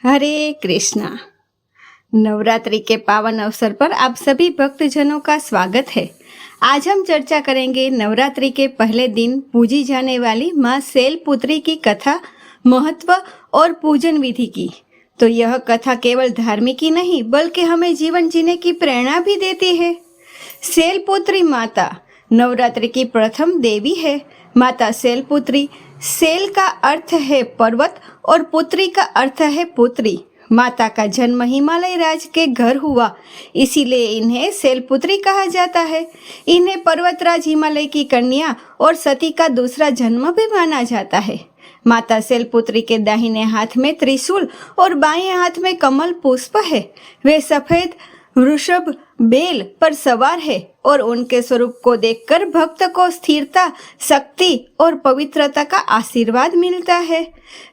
हरे कृष्णा। नवरात्रि के पावन अवसर पर आप सभी भक्तजनों का स्वागत है। आज हम चर्चा करेंगे नवरात्रि के पहले दिन पूजी जाने वाली माँ शैलपुत्री की कथा, महत्व और पूजन विधि की। तो यह कथा केवल धार्मिक ही नहीं बल्कि हमें जीवन जीने की प्रेरणा भी देती है। शैलपुत्री माता नवरात्रि की प्रथम देवी है। माता शैलपुत्री, शैल का अर्थ है पर्वत और पुत्री का अर्थ है पुत्री। माता का जन्म हिमालय राज के घर हुआ, इसीलिए इन्हें शैलपुत्री कहा जाता है। इन्हें पर्वतराज हिमालय की कन्या और सती का दूसरा जन्म भी माना जाता है। माता शैलपुत्री के दाहिने हाथ में त्रिशूल और बाएं हाथ में कमल पुष्प है। वे सफेद वृषभ बेल पर सवार है और उनके स्वरूप को देखकर भक्त को स्थिरता, शक्ति और पवित्रता का आशीर्वाद मिलता है।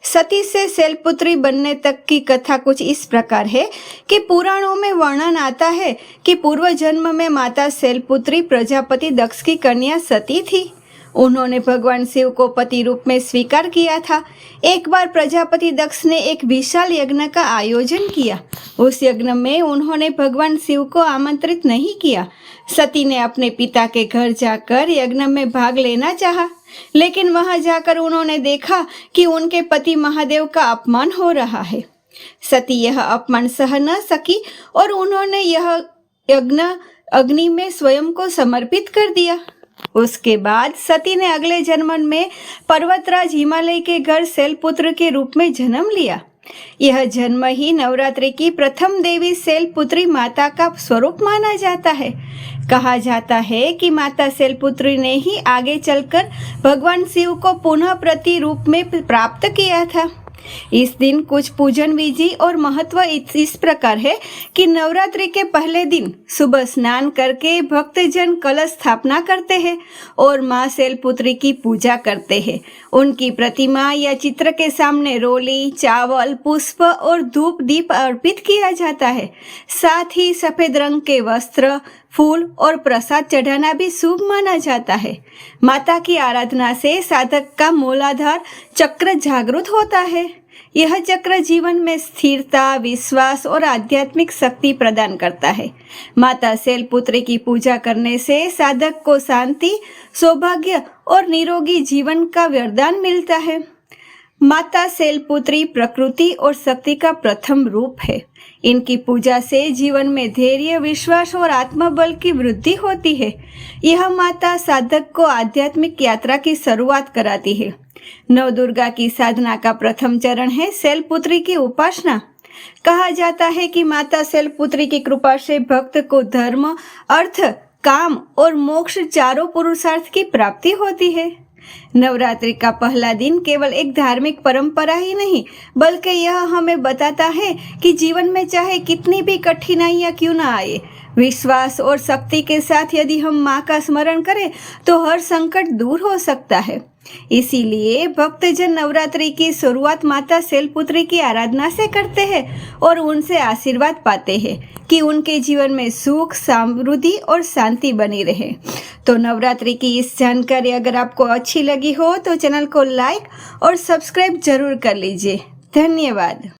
सती से शैलपुत्री बनने तक की कथा कुछ इस प्रकार है कि पुराणों में वर्णन आता है कि पूर्व जन्म में माता शैलपुत्री प्रजापति दक्ष की कन्या सती थी। उन्होंने भगवान शिव को पति रूप में स्वीकार किया था। एक बार प्रजापति दक्ष ने एक विशाल यज्ञ का आयोजन किया। उस यज्ञ में उन्होंने भगवान शिव को आमंत्रित नहीं किया। सती ने अपने पिता के घर जाकर यज्ञ में भाग लेना चाहा, लेकिन वहां जाकर उन्होंने देखा कि उनके पति महादेव का अपमान हो रहा है। सती यह अपमान सह न सकी और उन्होंने यह यज्ञ अग्नि में स्वयं को समर्पित कर दिया। उसके बाद सती ने अगले जन्म में पर्वतराज हिमालय के घर शैलपुत्र के रूप में जन्म लिया। यह जन्म ही नवरात्रि की प्रथम देवी शैलपुत्री माता का स्वरूप माना जाता है। कहा जाता है कि माता शैलपुत्री ने ही आगे चलकर भगवान शिव को पुनः प्रति रूप में प्राप्त किया था। इस दिन कुछ पूजन विधि और महत्व इस प्रकार है कि नवरात्रि के पहले दिन सुबह स्नान करके भक्तजन कलश स्थापना करते हैं और माँ शैलपुत्री की पूजा करते हैं। उनकी प्रतिमा या चित्र के सामने रोली, चावल, पुष्प और धूप दीप अर्पित किया जाता है। साथ ही सफेद रंग के वस्त्र, फूल और प्रसाद चढ़ाना भी शुभ माना जाता है। माता की आराधना से साधक का मूलाधार चक्र जागृत होता है। यह चक्र जीवन में स्थिरता, विश्वास और आध्यात्मिक शक्ति प्रदान करता है। माता शैलपुत्री की पूजा करने से साधक को शांति, सौभाग्य और निरोगी जीवन का वरदान मिलता है। माता शैलपुत्री प्रकृति और शक्ति का प्रथम रूप है। इनकी पूजा से जीवन में धैर्य, विश्वास और आत्मबल की वृद्धि होती है। यह माता साधक को आध्यात्मिक यात्रा की शुरुआत कराती है। नवदुर्गा की साधना का प्रथम चरण है शैलपुत्री की उपासना। कहा जाता है कि माता शैलपुत्री की कृपा से भक्त को धर्म, अर्थ, काम और मोक्ष चारों पुरुषार्थ की प्राप्ति होती है। नवरात्रि का पहला दिन केवल एक धार्मिक परंपरा ही नहीं बल्कि यह हमें बताता है कि जीवन में चाहे कितनी भी कठिनाइयां क्यों न आए, विश्वास और शक्ति के साथ यदि हम माँ का स्मरण करें तो हर संकट दूर हो सकता है। इसीलिए भक्तजन नवरात्रि की शुरुआत माता शैलपुत्री की आराधना से करते हैं और उनसे आशीर्वाद पाते हैं कि उनके जीवन में सुख, समृद्धि और शांति बनी रहे। तो नवरात्रि की इस जानकारी अगर आपको अच्छी लगी हो तो चैनल को लाइक और सब्सक्राइब जरूर कर लीजिए। धन्यवाद।